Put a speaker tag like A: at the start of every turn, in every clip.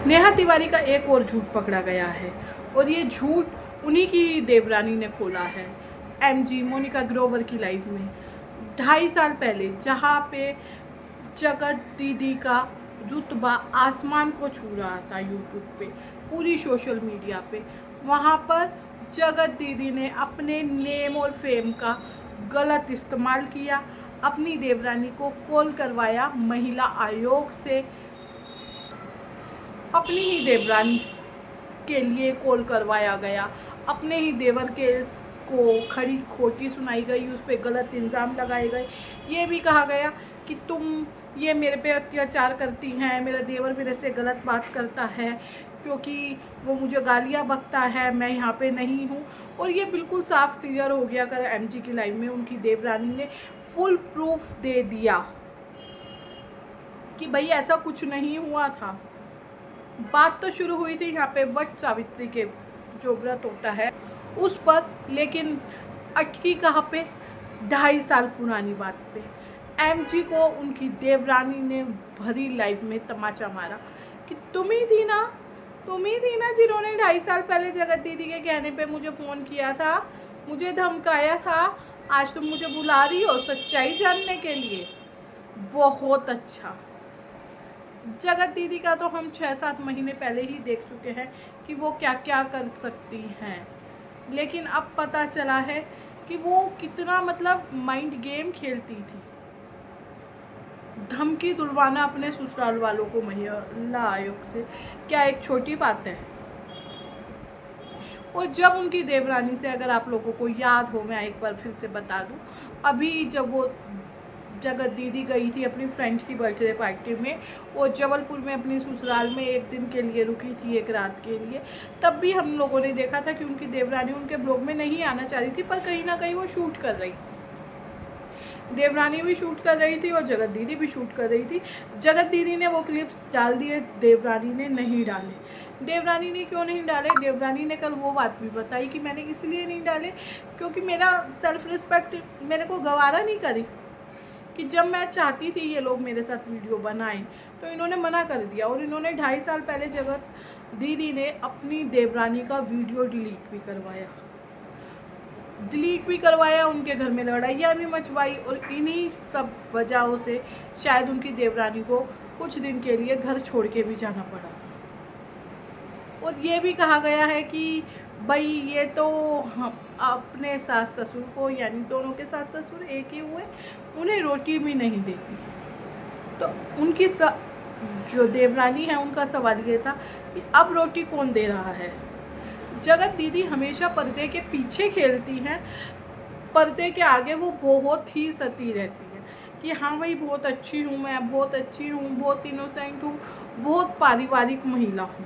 A: नेहा तिवारी का एक और झूठ पकड़ा गया है और ये झूठ उन्हीं की देवरानी ने खोला है। एमजी मोनिका ग्रोवर की लाइफ में 2.5 साल पहले जहाँ पे जगत दीदी का रुतबा आसमान को छू रहा था यूट्यूब पे, पूरी सोशल मीडिया पे, वहाँ पर जगत दीदी ने अपने नेम और फेम का गलत इस्तेमाल किया। अपनी देवरानी को कॉल करवाया महिला आयोग से, अपनी ही देवरानी के लिए कॉल करवाया गया, अपने ही देवर के को खड़ी खोटी सुनाई गई, उस पर गलत इल्ज़ाम लगाए गए। ये भी कहा गया कि तुम ये मेरे पे अत्याचार करती हैं, मेरा देवर मेरे से गलत बात करता है क्योंकि वो मुझे गालियाँ बकता है, मैं यहाँ पे नहीं हूँ। और ये बिल्कुल साफ क्लियर हो गया कर एमजी की लाइफ में उनकी देवरानी ने फुल प्रूफ दे दिया कि भाई ऐसा कुछ नहीं हुआ था। बात तो शुरू हुई थी यहाँ पे वट सावित्री के जो व्रत होता है उस पर, लेकिन अटकी कहाँ पे, 2.5 साल पुरानी बात पे। एमजी को उनकी देवरानी ने भरी लाइफ में तमाचा मारा कि तुम ही थी ना जिन्होंने 2.5 साल पहले जगत दीदी के कहने पे मुझे फ़ोन किया था, मुझे धमकाया था, आज तुम मुझे बुला रही हो सच्चाई जानने के लिए। बहुत अच्छा। जगत दीदी का तो हम 6-7 महीने पहले ही देख चुके हैं कि वो क्या क्या कर सकती हैं, लेकिन अब पता चला है कि वो कितना मतलब माइंड गेम खेलती थी। धमकी दिलवाना अपने ससुराल वालों को महिला आयोग से क्या एक छोटी बात है। और जब उनकी देवरानी से, अगर आप लोगों को याद हो, मैं एक बार फिर से बता दूं, अभी जब वो जगत दीदी गई थी अपनी फ्रेंड की बर्थडे पार्टी में, वो जबलपुर में अपनी ससुराल में एक दिन के लिए रुकी थी, एक रात के लिए, तब भी हम लोगों ने देखा था कि उनकी देवरानी उनके ब्लॉग में नहीं आना चाह रही थी, पर कहीं ना कहीं वो शूट कर रही थी। देवरानी भी शूट कर रही थी और जगत दीदी भी शूट कर रही थी। जगत दीदी ने वो क्लिप्स डाल दिए, देवरानी ने नहीं डाले। देवरानी ने क्यों नहीं डाले? देवरानी ने कल वो बात भी बताई कि मैंने इसलिए नहीं डाले क्योंकि मेरा सेल्फ रिस्पेक्ट मेरे को गवारा नहीं करी कि जब मैं चाहती थी ये लोग मेरे साथ वीडियो बनाएं तो इन्होंने मना कर दिया। और इन्होंने 2.5 साल पहले जगत दीदी ने अपनी देवरानी का वीडियो डिलीट भी करवाया, उनके घर में लड़ाइयाँ भी मचवाई, और इन्हीं सब वजहों से शायद उनकी देवरानी को कुछ दिन के लिए घर छोड़ के भी जाना पड़ा। और ये भी कहा गया है कि भाई ये तो हम अपने सास ससुर को, यानी दोनों के सास ससुर एक ही हुए, उन्हें रोटी भी नहीं देती। तो उनकी जो देवरानी है उनका सवाल ये था कि अब रोटी कौन दे रहा है। जगत दीदी हमेशा पर्दे के पीछे खेलती हैं, पर्दे के आगे वो बहुत ही सती रहती है कि हाँ भाई बहुत अच्छी हूँ, मैं बहुत अच्छी हूँ, बहुत इनोसेंट हूँ, बहुत पारिवारिक महिला हूँ।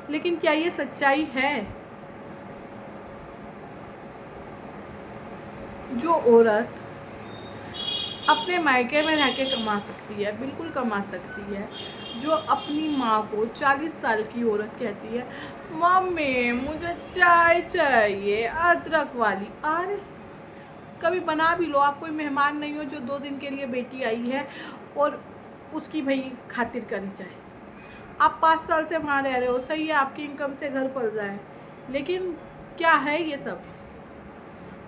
A: लेकिन क्या ये सच्चाई है? जो औरत अपने मायके में रह के कमा सकती है, बिल्कुल कमा सकती है, जो अपनी माँ को 40 साल की औरत कहती है मम्मी मुझे चाय चाहिए अदरक वाली, अरे कभी बना भी लो। आप कोई मेहमान नहीं हो जो 2 दिन के लिए बेटी आई है और उसकी भाई खातिर करी चाहे। आप 5 साल से वहाँ रह रहे हो, सही है आपकी इनकम से घर पल रहा है, लेकिन क्या है ये सब?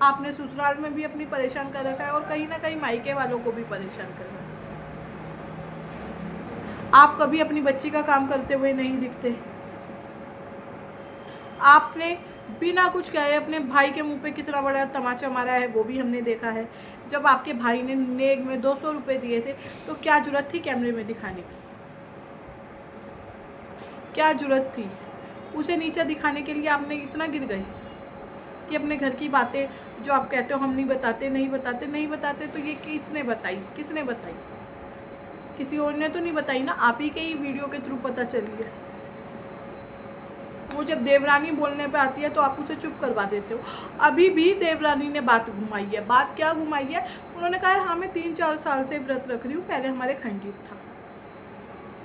A: आपने ससुराल में भी अपनी परेशान कर रखा है और कहीं ना कहीं मायके वालों को भी परेशान कर रखा है। आप कभी अपनी बच्ची का काम करते हुए नहीं दिखते। आपने बिना कुछ कहे अपने भाई के मुंह पे कितना बड़ा तमाचा मारा है वो भी हमने देखा है। जब आपके भाई ने नेग में 200 रुपये दिए थे तो क्या जरूरत थी कैमरे में दिखाने की? क्या जरूरत थी? उसे नीचे दिखाने के लिए आपने इतना गिर गए कि अपने घर की बातें जो आप कहते हो हम नहीं बताते, तो ये किसने बताई? किसी और ने तो नहीं बताई ना, आप ही के ही वीडियो के थ्रू पता चली है। वो जब देवरानी बोलने पे आती है तो आप उसे चुप करवा देते हो। अभी भी देवरानी ने बात घुमाई है। बात क्या घुमाई है? उन्होंने कहा हाँ मैं 3-4 साल से व्रत रख रही हूँ, पहले हमारे खंडित था,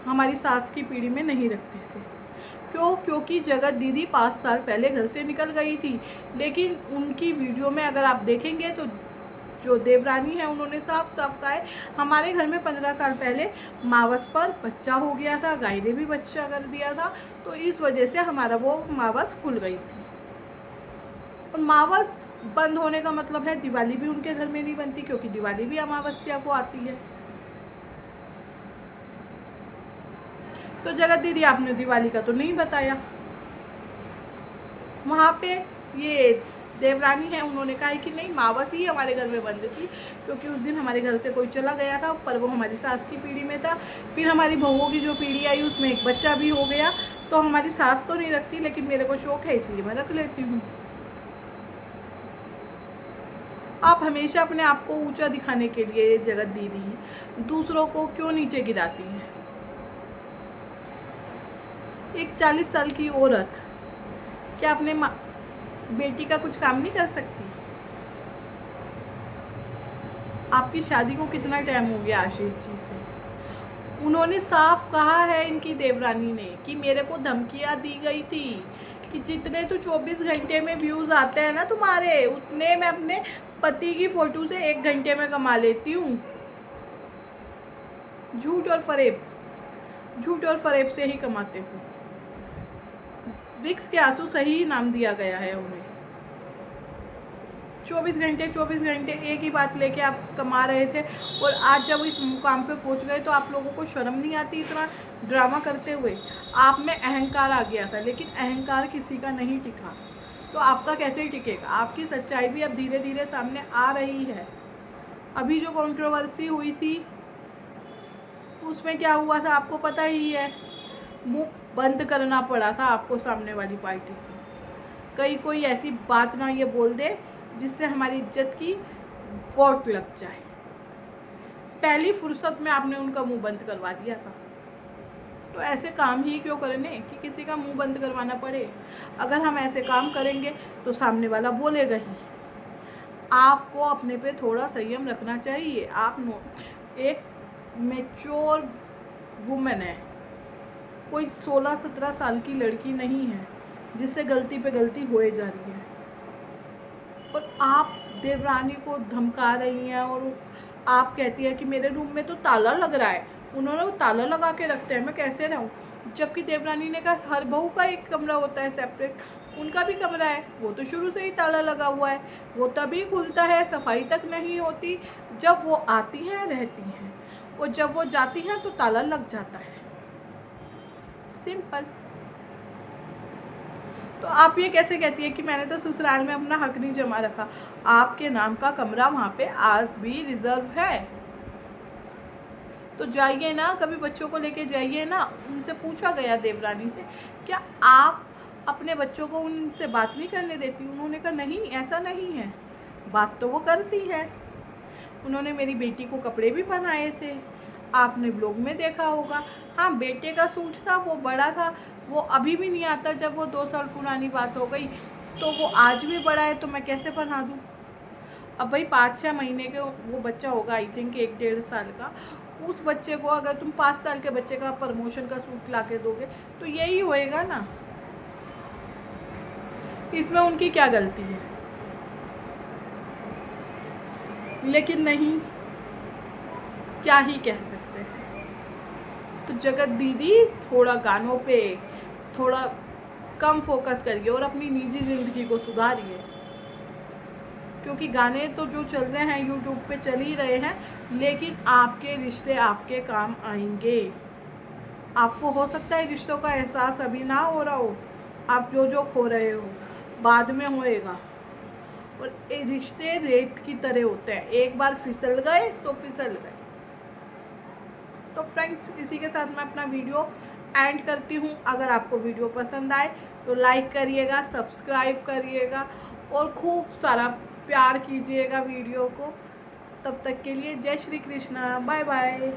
A: हमारी सास की पीढ़ी में नहीं रखते थे। क्यों? क्योंकि जगत दीदी 5 साल पहले घर से निकल गई थी। लेकिन उनकी वीडियो में अगर आप देखेंगे तो जो देवरानी है उन्होंने साफ साफ कहा है हमारे घर में 15 साल पहले मावस पर बच्चा हो गया था, गाय ने भी बच्चा कर दिया था, तो इस वजह से हमारा वो मावस खुल गई थी। और मावस बंद होने का मतलब है दिवाली भी उनके घर में नहीं बनती, क्योंकि दिवाली भी अमावस्या को आती है। तो जगत दीदी आपने दिवाली का तो नहीं बताया। वहाँ पे ये देवरानी है उन्होंने कहा कि नहीं मावस ही हमारे घर में बंद थी, क्योंकि उस दिन हमारे घर से कोई चला गया था, पर वो हमारी सास की पीढ़ी में था। फिर हमारी बहुओं की जो पीढ़ी आई उसमें एक बच्चा भी हो गया, तो हमारी सास तो नहीं रखती, लेकिन मेरे को शौक है इसलिए मैं रख लेती हूँ। आप हमेशा अपने आप को ऊंचा दिखाने के लिए जगत दीदी दूसरों को क्यों नीचे गिराती हैं? एक 40 साल की औरत क्या अपने बेटी का कुछ काम नहीं कर सकती? आपकी शादी को कितना टाइम हो गया आशीष जी से? उन्होंने साफ कहा है इनकी देवरानी ने कि मेरे को धमकियां दी गई थी कि जितने तो 24 घंटे में व्यूज़ आते हैं ना तुम्हारे, उतने मैं अपने पति की फ़ोटो से 1 घंटे में कमा लेती हूँ। झूठ और फरेब से ही कमाते हो। विक्स के आंसू सही नाम दिया गया है उन्हें। 24 घंटे एक ही बात लेके आप कमा रहे थे, और आज जब इस मुकाम पे पहुंच गए तो आप लोगों को शर्म नहीं आती इतना ड्रामा करते हुए? आप में अहंकार आ गया था, लेकिन अहंकार किसी का नहीं टिका, तो आपका कैसे टिकेगा? आपकी सच्चाई भी अब धीरे धीरे सामने आ रही है। अभी जो कंट्रोवर्सी हुई थी उसमें क्या हुआ था आपको पता ही है, मुंह बंद करना पड़ा था आपको सामने वाली पार्टी को। कोई ऐसी बात ना ये बोल दे जिससे हमारी इज्जत की वोट लग जाए। पहली फुर्सत में आपने उनका मुंह बंद करवा दिया था, तो ऐसे काम ही क्यों करने कि किसी का मुंह बंद करवाना पड़े? अगर हम ऐसे काम करेंगे तो सामने वाला बोलेगा ही। आपको अपने पे थोड़ा संयम रखना चाहिए। आप एक मैच्योर वुमेन है, कोई 16-17 साल की लड़की नहीं है जिससे गलती पे गलती होए जा रही है। और आप देवरानी को धमका रही हैं, और आप कहती हैं कि मेरे रूम में तो ताला लग रहा है, उन्होंने वो ताला लगा के रखते हैं, मैं कैसे रहूं? जबकि देवरानी ने कहा हर बहू का एक कमरा होता है सेपरेट, उनका भी कमरा है, वो तो शुरू से ही ताला लगा हुआ है, वो तभी खुलता है, सफाई तक नहीं होती, जब वो आती हैं रहती हैं, और जब वो जाती हैं तो ताला लग जाता है। सिंपल। तो आप ये कैसे कहती है कि मैंने तो ससुराल में अपना हक नहीं जमा रखा? आपके नाम का कमरा वहाँ पे आज भी रिजर्व है, तो जाइए ना, कभी बच्चों को लेके जाइए ना। उनसे पूछा गया देवरानी से, क्या आप अपने बच्चों को उनसे बात नहीं करने देती? उन्होंने कहा नहीं, ऐसा नहीं है, बात तो वो करती है। उन्होंने मेरी बेटी को कपड़े भी पहनाए थे, आपने ब्लॉग में देखा होगा। हाँ, बेटे का सूट था, वो बड़ा था, वो अभी भी नहीं आता। जब वो 2 साल पुरानी बात हो गई तो वो आज भी बड़ा है, तो मैं कैसे पहना दूँ? अब भाई 5-6 महीने के वो बच्चा होगा, आई थिंक 1-1.5 साल का, उस बच्चे को अगर तुम 5 साल के बच्चे का प्रमोशन का सूट ला के दोगे तो यही होएगा ना। इसमें उनकी क्या गलती है? लेकिन नहीं, क्या ही कह सकते हैं। तो जगत दीदी थोड़ा गानों पे थोड़ा कम फोकस करिए और अपनी निजी ज़िंदगी को सुधारिए, क्योंकि गाने तो जो चल रहे हैं यूट्यूब पे चल ही रहे हैं, लेकिन आपके रिश्ते आपके काम आएंगे। आपको हो सकता है रिश्तों का एहसास अभी ना हो रहा हो, आप जो खो रहे हो बाद में होएगा। और रिश्ते रेत की तरह होते हैं, एक बार फिसल गए तो फिसल गए। तो फ्रेंड्स, इसी के साथ मैं अपना वीडियो एंड करती हूँ। अगर आपको वीडियो पसंद आए तो लाइक करिएगा, सब्सक्राइब करिएगा और खूब सारा प्यार कीजिएगा वीडियो को। तब तक के लिए जय श्री कृष्णा, बाय बाय।